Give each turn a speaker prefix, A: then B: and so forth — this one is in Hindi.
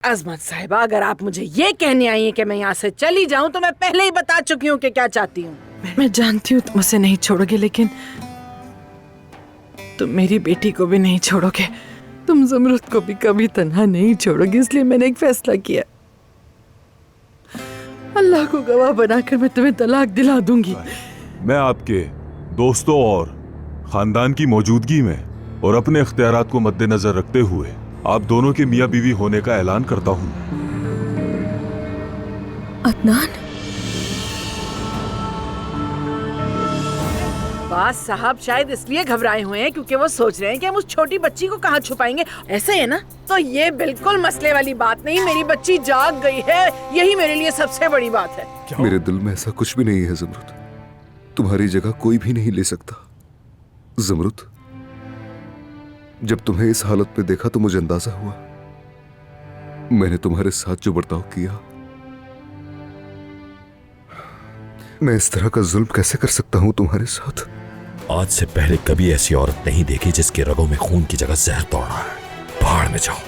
A: अजमत साहिबा, अगर आप मुझे ये कहने आई हैं कि मैं यहाँ से चली जाऊँ तो मैं पहले ही बता चुकी हूँ कि क्या चाहती हूँ।
B: मैं जानती हूँ तुम उसे नहीं छोड़ोगे, लेकिन तुम मेरी बेटी को भी नहीं छोड़ोगे। तुम ज़मरुद को भी कभी तन्हा नहीं छोड़ोगे, इसलिए मैंने एक फैसला किया। अल्लाह को गवाह बनाकर मैं तुम्हें तलाक दिला दूंगी।
C: मैं आपके दोस्तों और खानदान की मौजूदगी में और अपने इख्तियारात को मद्देनजर रखते हुए आप दोनों के मियाँ बीवी होने का ऐलान करता हूँ।
D: अदनान,
A: बास साहब शायद इसलिए घबराए हुए हैं क्योंकि वो सोच रहे हैं कि हम उस छोटी बच्ची को कहाँ छुपाएंगे। ऐसा है ना? तो ये बिल्कुल मसले वाली बात नहीं, मेरी बच्ची जाग गई है, यही मेरे लिए सबसे बड़ी बात है।
E: मेरे दिल में ऐसा कुछ भी नहीं है ज़मरुद, तुम्हारी जगह कोई भी नहीं ले सकता। ज़मरुद, जब तुम्हें इस हालत में देखा तो मुझे अंदाजा हुआ मैंने तुम्हारे साथ जो बर्ताव किया, मैं इस तरह का जुल्म कैसे कर सकता हूं तुम्हारे साथ।
F: आज से पहले कभी ऐसी औरत नहीं देखी जिसकी रगों में खून की जगह जहर दौड़ रहा है। भाड़ में जाओ।